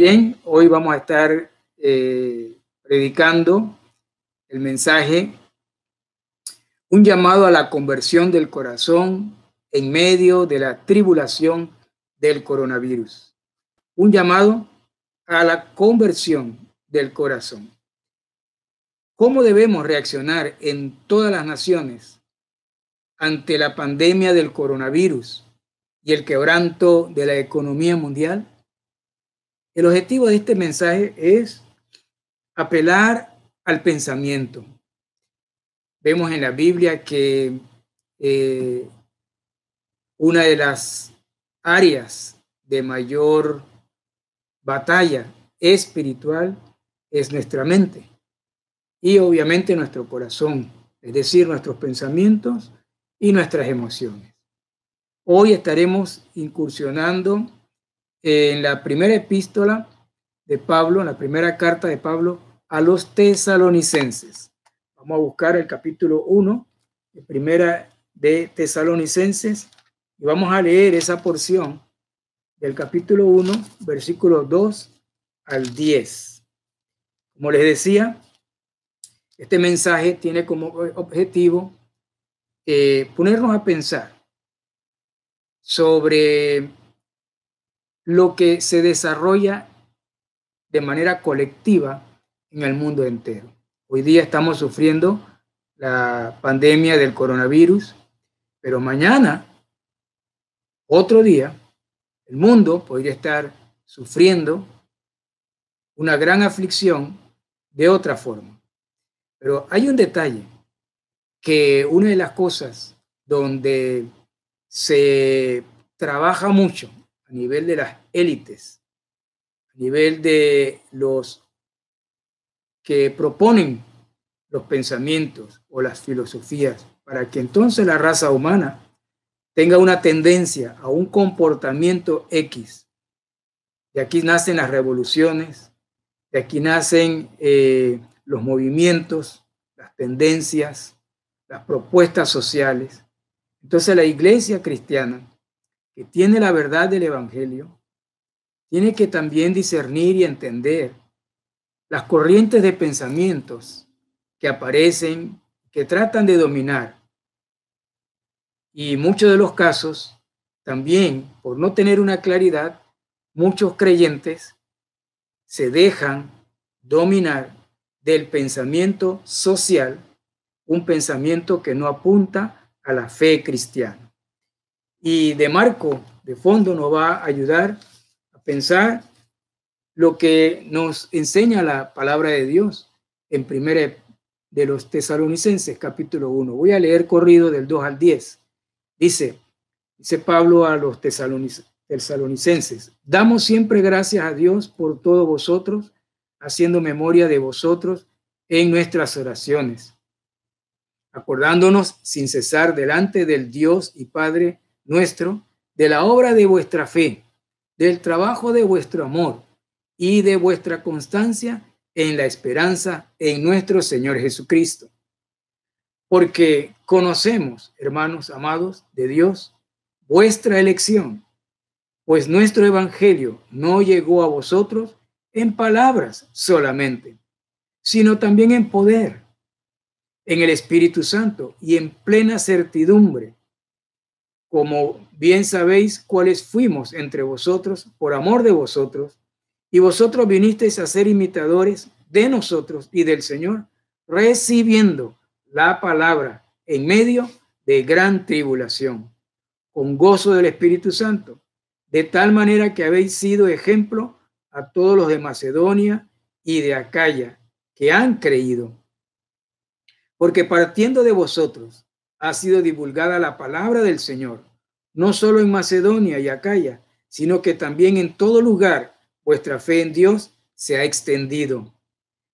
Bien, hoy vamos a estar predicando el mensaje, un llamado a la conversión del corazón en medio de la tribulación del coronavirus. Un llamado a la conversión del corazón. ¿Cómo debemos reaccionar en todas las naciones ante la pandemia del coronavirus y el quebranto de la economía mundial? El objetivo de este mensaje es apelar al pensamiento. Vemos en la Biblia que una de las áreas de mayor batalla espiritual es nuestra mente y obviamente nuestro corazón, es decir, nuestros pensamientos y nuestras emociones. Hoy estaremos incursionando en la primera epístola de Pablo, en la primera carta de Pablo a los tesalonicenses. Vamos a buscar el capítulo 1, de primera de Tesalonicenses, y vamos a leer esa porción del capítulo 1, versículos 2 al 10. Como les decía, este mensaje tiene como objetivo ponernos a pensar sobre lo que se desarrolla de manera colectiva en el mundo entero. Hoy día estamos sufriendo la pandemia del coronavirus, pero mañana, otro día, el mundo podría estar sufriendo una gran aflicción de otra forma. Pero hay un detalle, que una de las cosas donde se trabaja mucho a nivel de las élites, a nivel de los que proponen los pensamientos o las filosofías para que entonces la raza humana tenga una tendencia a un comportamiento X. De aquí nacen las revoluciones, de aquí nacen los movimientos, las tendencias, las propuestas sociales. Entonces la iglesia cristiana, que tiene la verdad del evangelio, tiene que también discernir y entender las corrientes de pensamientos que aparecen, que tratan de dominar. Y muchos de los casos, también por no tener una claridad, muchos creyentes se dejan dominar del pensamiento social, un pensamiento que no apunta a la fe cristiana. Y de marco, de fondo, nos va a ayudar a pensar lo que nos enseña la palabra de Dios en primera de los Tesalonicenses, capítulo 1. Voy a leer corrido del 2 al 10. Dice Pablo a los tesalonicenses: damos siempre gracias a Dios por todos vosotros, haciendo memoria de vosotros en nuestras oraciones, acordándonos sin cesar delante del Dios y Padre nuestro de la obra de vuestra fe, del trabajo de vuestro amor y de vuestra constancia en la esperanza en nuestro Señor Jesucristo. Porque conocemos, hermanos amados de Dios, vuestra elección, pues nuestro evangelio no llegó a vosotros en palabras solamente, sino también en poder, en el Espíritu Santo y en plena certidumbre, como bien sabéis cuáles fuimos entre vosotros por amor de vosotros, y vosotros vinisteis a ser imitadores de nosotros y del Señor, recibiendo la palabra en medio de gran tribulación, con gozo del Espíritu Santo, de tal manera que habéis sido ejemplo a todos los de Macedonia y de Acaya que han creído. Porque partiendo de vosotros ha sido divulgada la palabra del Señor, no solo en Macedonia y Acaya, sino que también en todo lugar vuestra fe en Dios se ha extendido.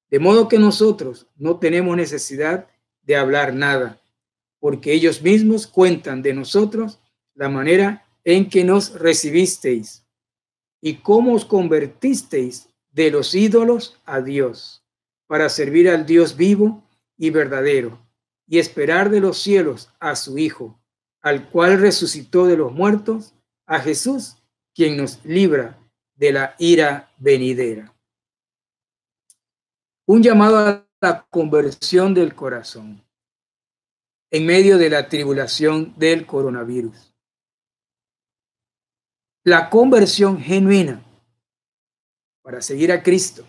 De modo que nosotros no tenemos necesidad de hablar nada, porque ellos mismos cuentan de nosotros la manera en que nos recibisteis y cómo os convertisteis de los ídolos a Dios, para servir al Dios vivo y verdadero, y esperar de los cielos a su Hijo, al cual resucitó de los muertos, a Jesús, quien nos libra de la ira venidera. Un llamado a la conversión del corazón en medio de la tribulación del coronavirus. La conversión genuina para seguir a Cristo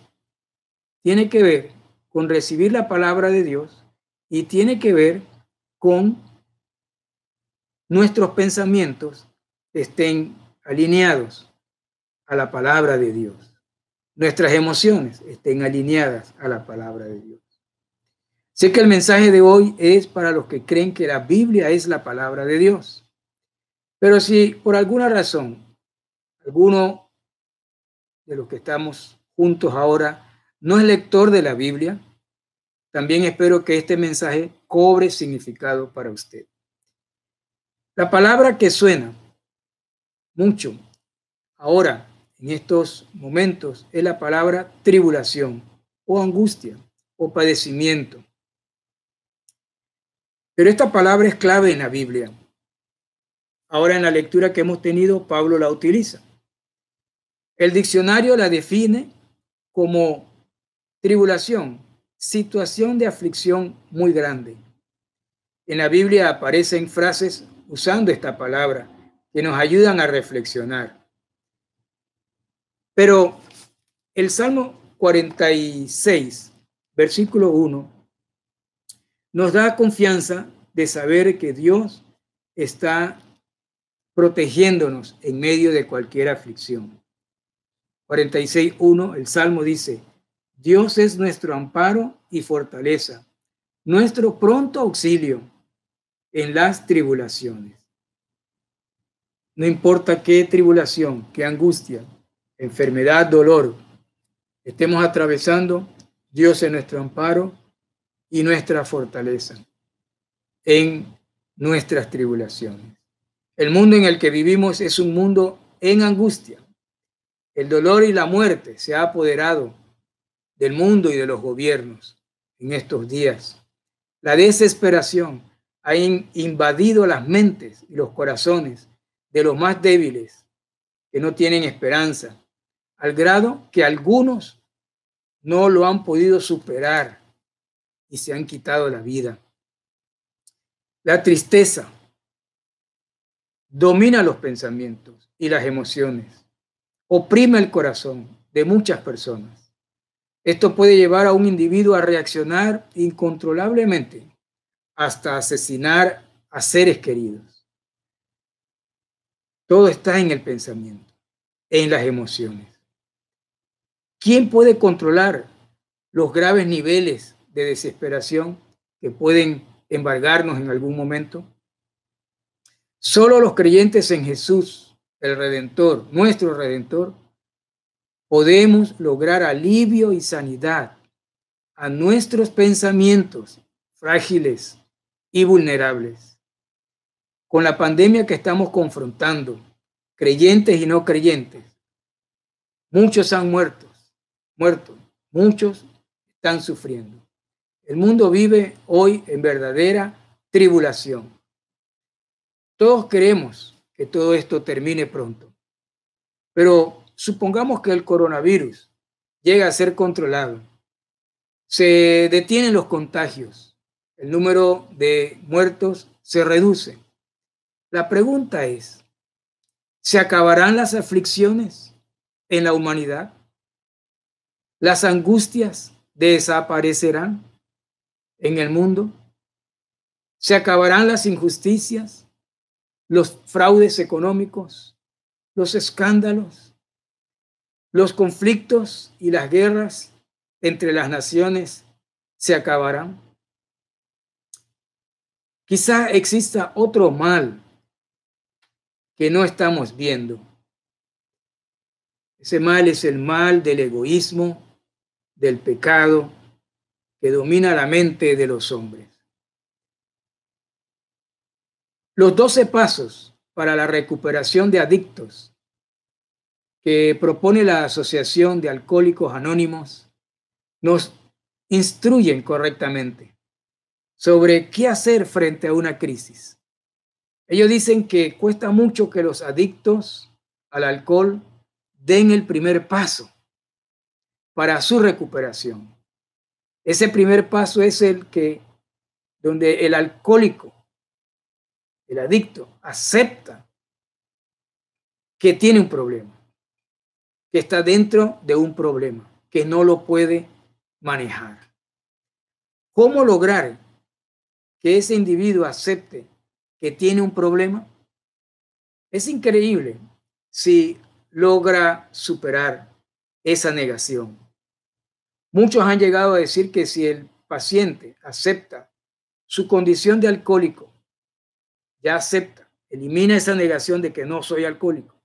tiene que ver con recibir la palabra de Dios y tiene que ver con nuestros pensamientos que estén alineados a la palabra de Dios. Nuestras emociones estén alineadas a la palabra de Dios. Sé que el mensaje de hoy es para los que creen que la Biblia es la palabra de Dios. Pero si por alguna razón alguno de los que estamos juntos ahora no es lector de la Biblia, también espero que este mensaje cobre significado para usted. La palabra que suena mucho ahora en estos momentos es la palabra tribulación o angustia o padecimiento. Pero esta palabra es clave en la Biblia. Ahora en la lectura que hemos tenido, Pablo la utiliza. El diccionario la define como tribulación, situación de aflicción muy grande. En la Biblia aparecen frases usando esta palabra que nos ayudan a reflexionar. Pero el Salmo 46, versículo 1, nos da confianza de saber que Dios está protegiéndonos en medio de cualquier aflicción. 46:1, el Salmo dice: Dios es nuestro amparo y fortaleza, nuestro pronto auxilio en las tribulaciones. No importa qué tribulación, qué angustia, enfermedad, dolor estemos atravesando, Dios es nuestro amparo y nuestra fortaleza en nuestras tribulaciones. El mundo en el que vivimos es un mundo en angustia. El dolor y la muerte se ha apoderado del mundo y de los gobiernos en estos días. La desesperación ha invadido las mentes y los corazones de los más débiles que no tienen esperanza, al grado que algunos no lo han podido superar y se han quitado la vida. La tristeza domina los pensamientos y las emociones, oprime el corazón de muchas personas. Esto puede llevar a un individuo a reaccionar incontrolablemente hasta asesinar a seres queridos. Todo está en el pensamiento, en las emociones. ¿Quién puede controlar los graves niveles de desesperación que pueden embargarnos en algún momento? Solo los creyentes en Jesús, el Redentor, nuestro Redentor, podemos lograr alivio y sanidad a nuestros pensamientos frágiles y vulnerables. Con la pandemia que estamos confrontando, creyentes y no creyentes, muchos han muerto, muchos están sufriendo. El mundo vive hoy en verdadera tribulación. Todos queremos que todo esto termine pronto, pero supongamos que el coronavirus llega a ser controlado. Se detienen los contagios, el número de muertos se reduce. La pregunta es, ¿se acabarán las aflicciones en la humanidad? ¿Las angustias desaparecerán en el mundo? ¿Se acabarán las injusticias, los fraudes económicos, los escándalos, los conflictos y las guerras entre las naciones se acabarán? Quizá exista otro mal que no estamos viendo. Ese mal es el mal del egoísmo, del pecado que domina la mente de los hombres. Los 12 pasos para la recuperación de adictos que propone la Asociación de Alcohólicos Anónimos nos instruyen correctamente sobre qué hacer frente a una crisis. Ellos dicen que cuesta mucho que los adictos al alcohol den el primer paso para su recuperación. Ese primer paso es el que, donde el alcohólico, el adicto, acepta que tiene un problema, que está dentro de un problema, que no lo puede manejar. ¿Cómo lograr que ese individuo acepte que tiene un problema? Es increíble si logra superar esa negación. Muchos han llegado a decir que si el paciente acepta su condición de alcohólico, ya acepta, elimina esa negación de que no soy alcohólico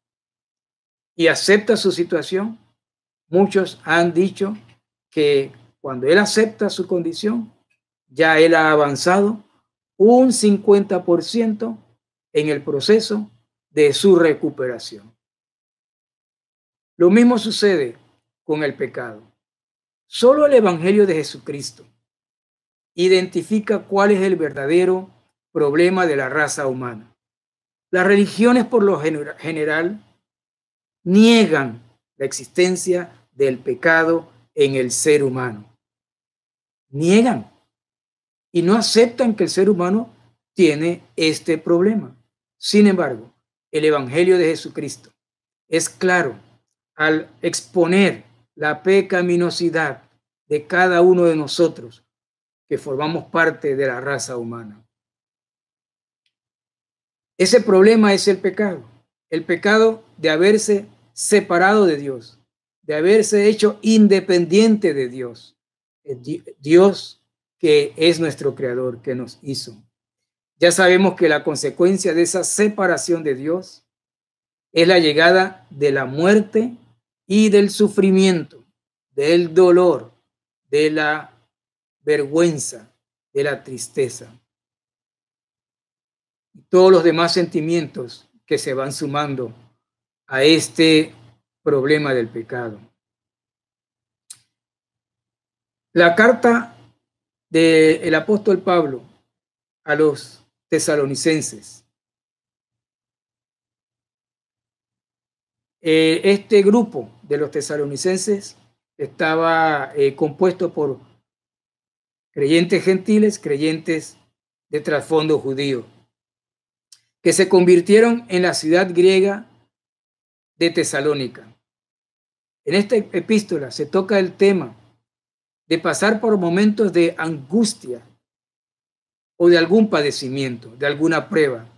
y acepta su situación, muchos han dicho que cuando él acepta su condición, ya él ha avanzado un 50% en el proceso de su recuperación. Lo mismo sucede con el pecado. Solo el Evangelio de Jesucristo identifica cuál es el verdadero problema de la raza humana. Las religiones por lo general niegan la existencia del pecado en el ser humano. Niegan y no aceptan que el ser humano tiene este problema. Sin embargo, el Evangelio de Jesucristo es claro al exponer la pecaminosidad de cada uno de nosotros que formamos parte de la raza humana. Ese problema es el pecado de haberse separado de Dios, de haberse hecho independiente de Dios, Dios que es nuestro creador, que nos hizo. Ya sabemos que la consecuencia de esa separación de Dios es la llegada de la muerte y del sufrimiento, del dolor, de la vergüenza, de la tristeza. Y todos los demás sentimientos que se van sumando a este problema del pecado. La carta del apóstol Pablo a los tesalonicenses. Este grupo de los tesalonicenses estaba compuesto por creyentes gentiles, creyentes de trasfondo judío, que se convirtieron en la ciudad griega de Tesalónica. En esta epístola se toca el tema de pasar por momentos de angustia o de algún padecimiento, de alguna prueba.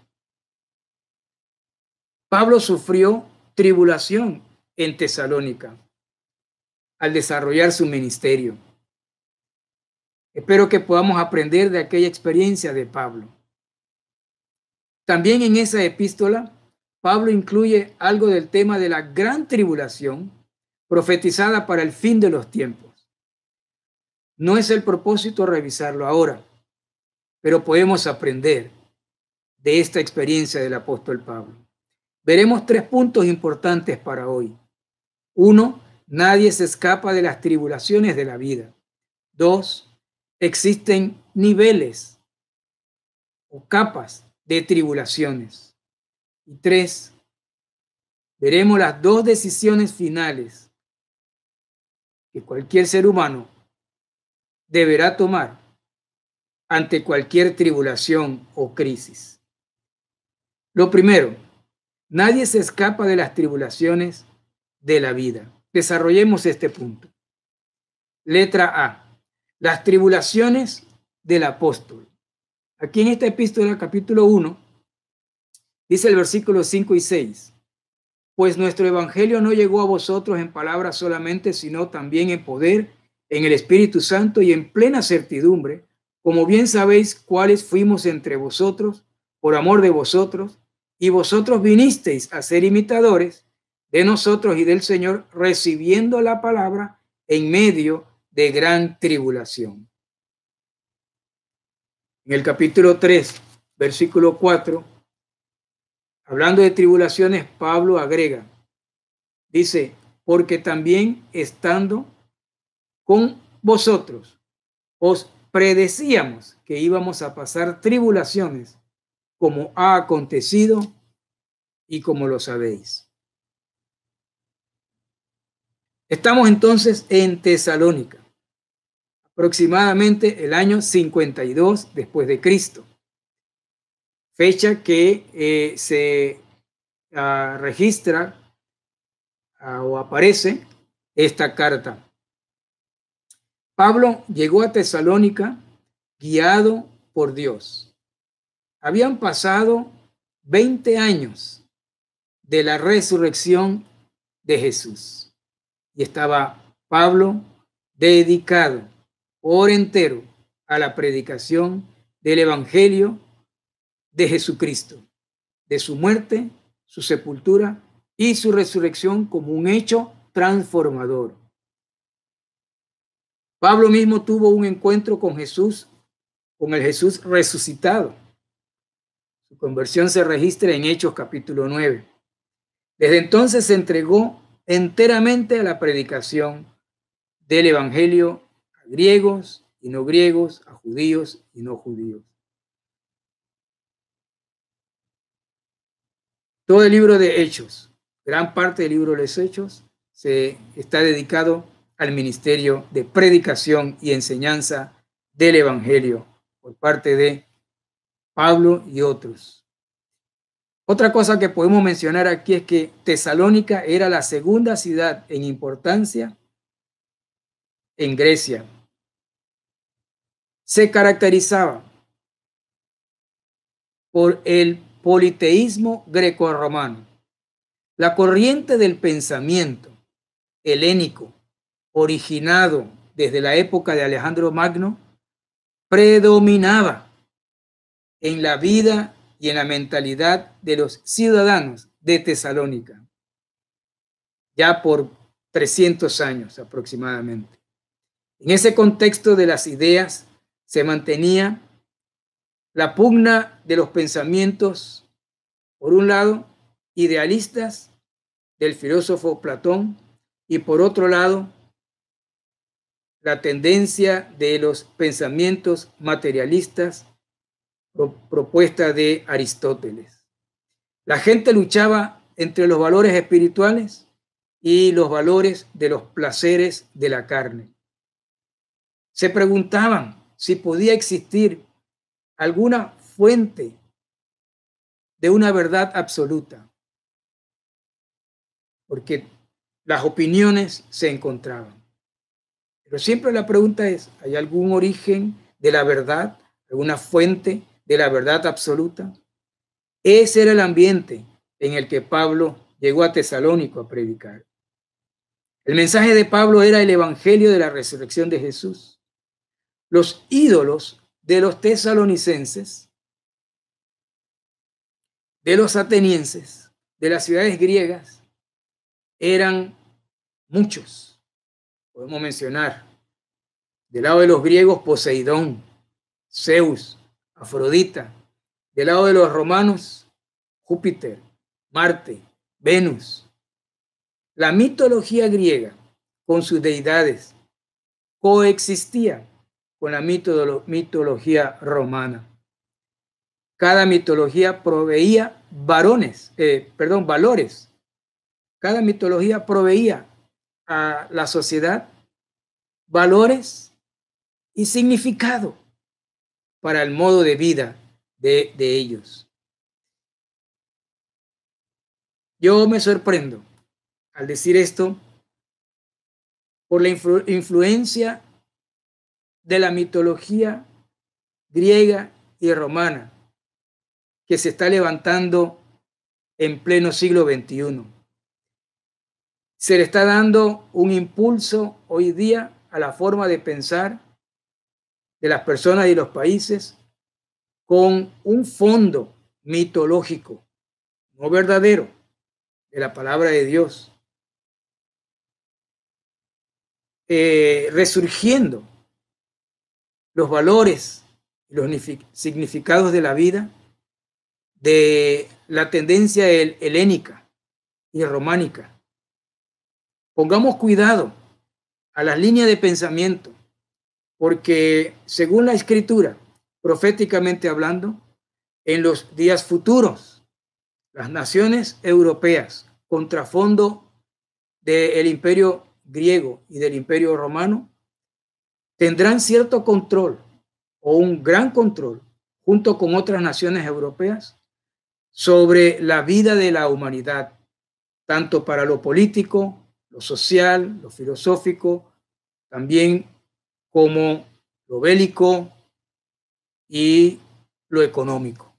Pablo sufrió tribulación en Tesalónica al desarrollar su ministerio. Espero que podamos aprender de aquella experiencia de Pablo. También en esa epístola, Pablo incluye algo del tema de la gran tribulación profetizada para el fin de los tiempos. No es el propósito revisarlo ahora, pero podemos aprender de esta experiencia del apóstol Pablo. Veremos 3 puntos importantes para hoy. 1, nadie se escapa de las tribulaciones de la vida. 2, existen niveles o capas de tribulaciones. Y 3, veremos las 2 decisiones finales que cualquier ser humano deberá tomar ante cualquier tribulación o crisis. Lo primero, nadie se escapa de las tribulaciones de la vida. Desarrollemos este punto. Letra A, las tribulaciones del apóstol. Aquí en esta epístola, capítulo 1, dice el versículo 5 y 6, pues nuestro evangelio no llegó a vosotros en palabras solamente, sino también en poder, en el Espíritu Santo y en plena certidumbre, como bien sabéis cuáles fuimos entre vosotros, por amor de vosotros, y vosotros vinisteis a ser imitadores de nosotros y del Señor, recibiendo la palabra en medio de gran tribulación. En el capítulo 3, versículo 4, hablando de tribulaciones, Pablo agrega, dice, porque también estando con vosotros, os predecíamos que íbamos a pasar tribulaciones, como ha acontecido y como lo sabéis. Estamos entonces en Tesalónica, aproximadamente el año 52 después de Cristo, fecha que se registra o aparece esta carta. Pablo llegó a Tesalónica guiado por Dios. Habían pasado 20 años de la resurrección de Jesús y estaba Pablo dedicado por entero a la predicación del Evangelio de Jesucristo, de su muerte, su sepultura y su resurrección como un hecho transformador. Pablo mismo tuvo un encuentro con Jesús, con el Jesús resucitado. Su conversión se registra en Hechos capítulo 9. Desde entonces se entregó enteramente a la predicación del Evangelio a griegos y no griegos, a judíos y no judíos. Todo el libro de Hechos, gran parte del libro de los Hechos, se está dedicado al ministerio de predicación y enseñanza del Evangelio por parte de Pablo y otros. Otra cosa que podemos mencionar aquí es que Tesalónica era la segunda ciudad en importancia en Grecia. Se caracterizaba por el politeísmo grecorromano. La corriente del pensamiento helénico, originado desde la época de Alejandro Magno, predominaba en la vida y en la mentalidad de los ciudadanos de Tesalónica, ya por 300 años aproximadamente. En ese contexto de las ideas se mantenía la pugna de los pensamientos, por un lado, idealistas del filósofo Platón, y por otro lado, la tendencia de los pensamientos materialistas propuesta de Aristóteles. La gente luchaba entre los valores espirituales y los valores de los placeres de la carne. Se preguntaban si podía existir alguna fuente de una verdad absoluta, porque las opiniones se encontraban. Pero siempre la pregunta es, ¿hay algún origen de la verdad? ¿Alguna fuente de la verdad absoluta? Ese era el ambiente en el que Pablo llegó a Tesalónico a predicar. El mensaje de Pablo era el evangelio de la resurrección de Jesús. Los ídolos de los tesalonicenses, de los atenienses, de las ciudades griegas, eran muchos. Podemos mencionar, del lado de los griegos, Poseidón, Zeus, Afrodita. Del lado de los romanos, Júpiter, Marte, Venus. La mitología griega, con sus deidades, coexistía con la mitología romana. Cada mitología proveía valores. Cada mitología proveía a la sociedad valores y significado para el modo de vida de ellos. Yo me sorprendo al decir esto por la influencia de la mitología griega y romana que se está levantando en pleno siglo XXI. Se le está dando un impulso hoy día a la forma de pensar de las personas y los países con un fondo mitológico, no verdadero, de la palabra de Dios, resurgiendo los valores y los significados de la vida de la tendencia helénica y románica. Pongamos cuidado a las líneas de pensamiento, porque según la Escritura, proféticamente hablando, en los días futuros, las naciones europeas, contrafondo del imperio griego y del Imperio Romano tendrán cierto control o un gran control junto con otras naciones europeas sobre la vida de la humanidad, tanto para lo político, lo social, lo filosófico, también como lo bélico y lo económico.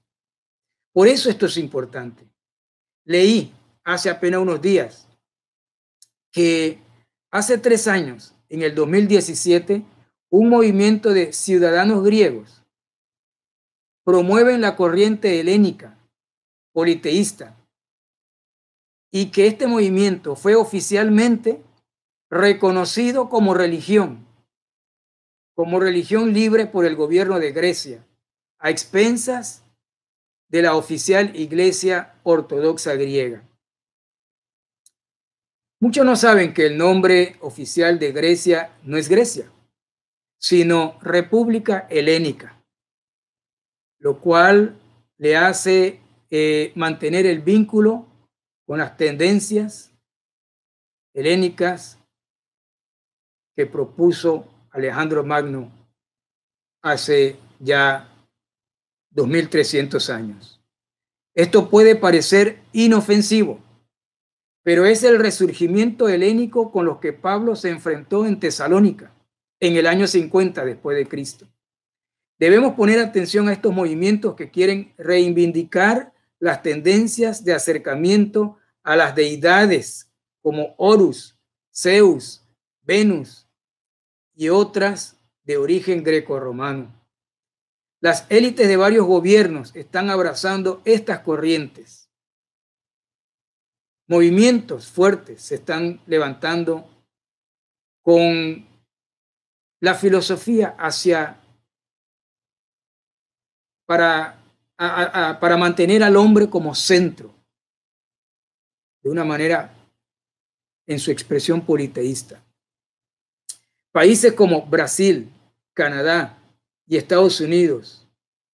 Por eso esto es importante. Leí hace apenas unos días que hace 3 años, en el 2017, un movimiento de ciudadanos griegos promueven la corriente helénica politeísta y que este movimiento fue oficialmente reconocido como religión libre por el gobierno de Grecia, a expensas de la oficial Iglesia Ortodoxa griega. Muchos no saben que el nombre oficial de Grecia no es Grecia, sino República Helénica, lo cual le hace mantener el vínculo con las tendencias helénicas que propuso Alejandro Magno hace ya 2300 años. Esto puede parecer inofensivo, pero es el resurgimiento helénico con los que Pablo se enfrentó en Tesalónica en el año 50 después de Cristo. Debemos poner atención a estos movimientos que quieren reivindicar las tendencias de acercamiento a las deidades como Horus, Zeus, Venus y otras de origen greco-romano. Las élites de varios gobiernos están abrazando estas corrientes. Movimientos fuertes se están levantando con la filosofía para mantener al hombre como centro, de una manera en su expresión politeísta. Países como Brasil, Canadá y Estados Unidos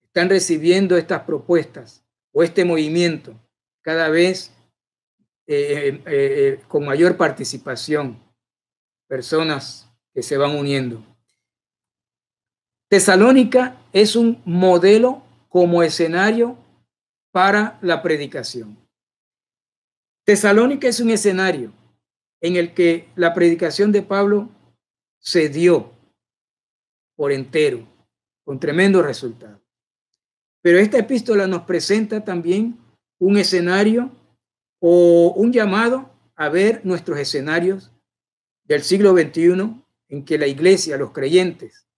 están recibiendo estas propuestas o este movimiento cada vez con mayor participación, personas que se van uniendo. Tesalónica es un modelo como escenario para la predicación. Tesalónica es un escenario en el que la predicación de Pablo se dio por entero, con tremendo resultado. Pero esta epístola nos presenta también un escenario o un llamado a ver nuestros escenarios del siglo XXI en que la iglesia, los creyentes,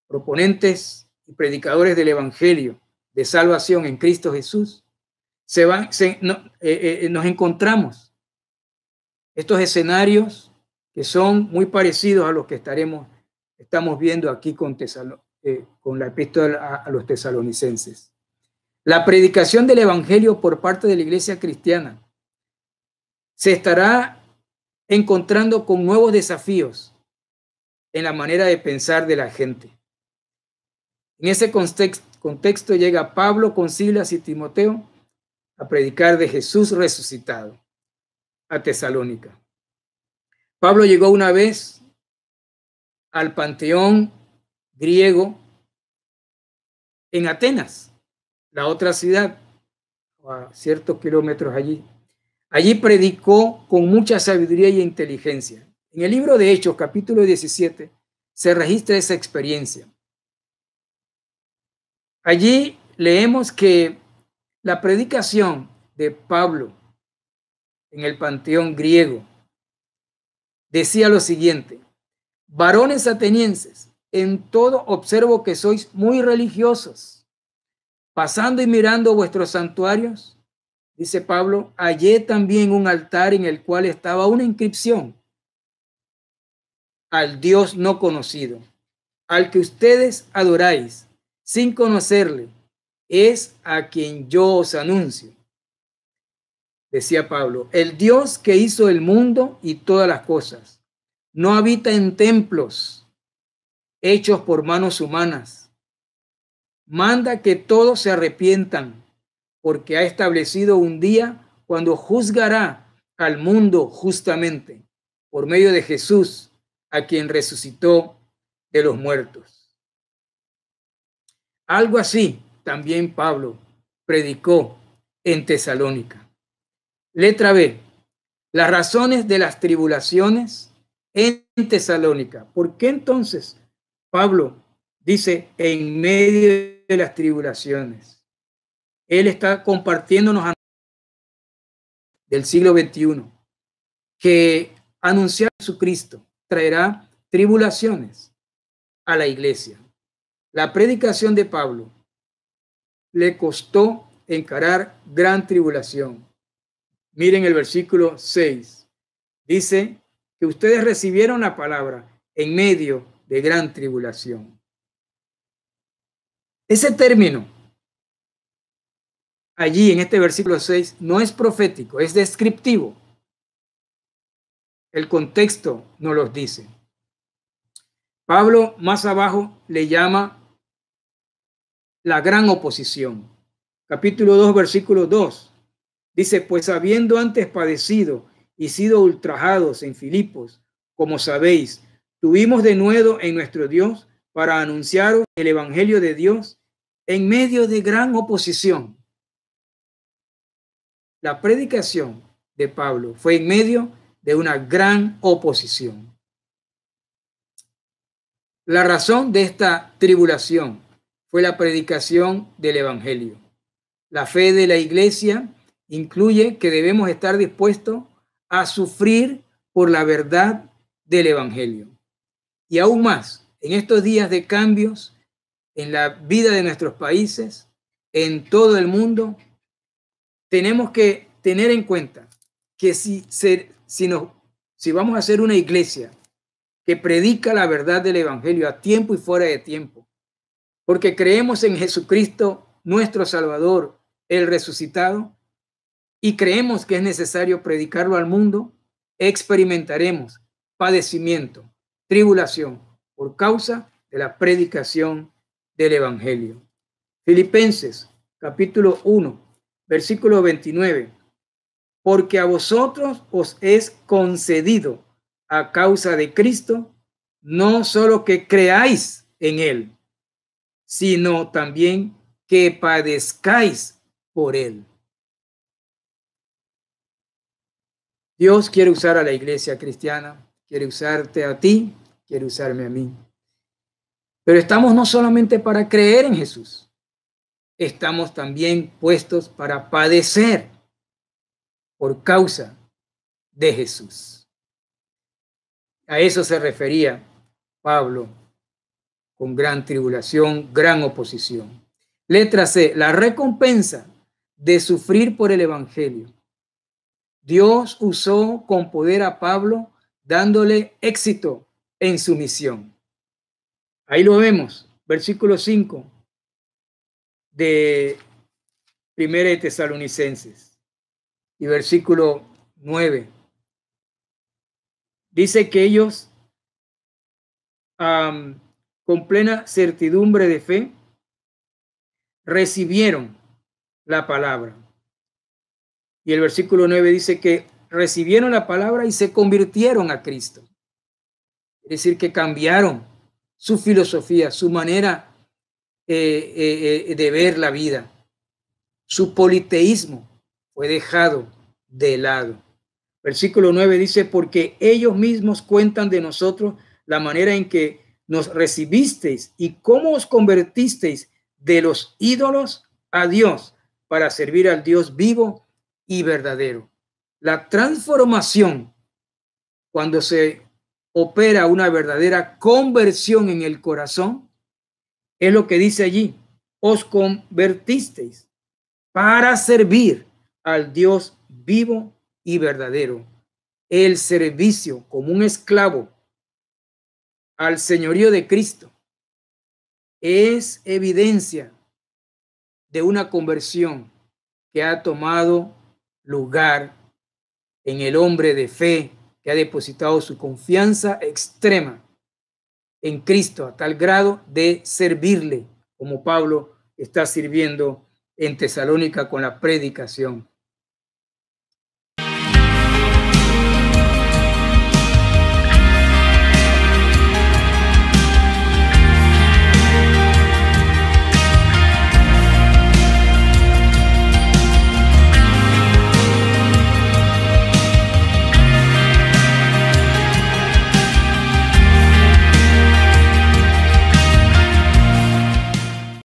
proponentes y predicadores del evangelio de salvación en Cristo Jesús, nos encontramos estos escenarios que son muy parecidos a los que estamos viendo aquí con la epístola a los tesalonicenses. La predicación del evangelio por parte de la iglesia cristiana se estará encontrando con nuevos desafíos en la manera de pensar de la gente. En ese contexto llega Pablo con Silas y Timoteo a predicar de Jesús resucitado a Tesalónica. Pablo llegó una vez al panteón griego en Atenas, la otra ciudad, a ciertos kilómetros allí. Allí predicó con mucha sabiduría y inteligencia. En el libro de Hechos, capítulo 17, se registra esa experiencia. Allí leemos que la predicación de Pablo en el panteón griego decía lo siguiente: varones atenienses, en todo observo que sois muy religiosos. Pasando y mirando vuestros santuarios, dice Pablo, hallé también un altar en el cual estaba una inscripción: al Dios no conocido, al que ustedes adoráis sin conocerle, es a quien yo os anuncio. Decía Pablo, el Dios que hizo el mundo y todas las cosas, no habita en templos hechos por manos humanas. Manda que todos se arrepientan, porque ha establecido un día cuando juzgará al mundo justamente, por medio de Jesús, a quien resucitó de los muertos. Algo así también Pablo predicó en Tesalónica. Letra B. Las razones de las tribulaciones en Tesalónica. ¿Por qué entonces Pablo dice en medio de las tribulaciones? Él está compartiéndonos del siglo XXI que anunciar a Jesucristo traerá tribulaciones a la iglesia. La predicación de Pablo le costó encarar gran tribulación. Miren el versículo 6. Dice que ustedes recibieron la palabra en medio de gran tribulación. Ese término allí en este versículo 6 no es profético, es descriptivo. El contexto nos lo dice. Pablo más abajo le llama la gran oposición. Capítulo 2, versículo 2. Dice, pues habiendo antes padecido y sido ultrajados en Filipos, como sabéis, tuvimos de nuevo en nuestro Dios para anunciaros el evangelio de Dios en medio de gran oposición. La predicación de Pablo fue en medio de una gran oposición. La razón de esta tribulación fue la predicación del evangelio. La fe de la iglesia incluye que debemos estar dispuestos a sufrir por la verdad del evangelio. Y aún más, en estos días de cambios en la vida de nuestros países, en todo el mundo, tenemos que tener en cuenta que si vamos a ser una iglesia que predica la verdad del evangelio a tiempo y fuera de tiempo, porque creemos en Jesucristo, nuestro Salvador, el resucitado, y creemos que es necesario predicarlo al mundo, experimentaremos padecimiento, tribulación, por causa de la predicación del evangelio. Filipenses, capítulo 1, versículo 29. Porque a vosotros os es concedido a causa de Cristo, no solo que creáis en él, sino también que padezcáis por él. Dios quiere usar a la iglesia cristiana, quiere usarte a ti, quiere usarme a mí. Pero estamos no solamente para creer en Jesús, estamos también puestos para padecer por causa de Jesús. A eso se refería Pablo con gran tribulación, gran oposición. Letra C, la recompensa de sufrir por el evangelio. Dios usó con poder a Pablo dándole éxito en su misión. Ahí lo vemos, versículo 5 de Primera de Tesalonicenses y versículo 9. Dice que ellos con plena certidumbre de fe recibieron la palabra. Y el versículo 9 dice que recibieron la palabra y se convirtieron a Cristo. Es decir, que cambiaron su filosofía, su manera de ver la vida. Su politeísmo fue dejado de lado. Versículo 9 dice, porque ellos mismos cuentan de nosotros la manera en que nos recibisteis y cómo os convertisteis de los ídolos a Dios para servir al Dios vivo y verdadero. La transformación, cuando se opera una verdadera conversión en el corazón, es lo que dice allí, os convertisteis para servir al Dios vivo y verdadero. El servicio como un esclavo al señorío de Cristo es evidencia de una conversión que ha tomado lugar en el hombre de fe que ha depositado su confianza extrema en Cristo a tal grado de servirle, como Pablo está sirviendo en Tesalónica con la predicación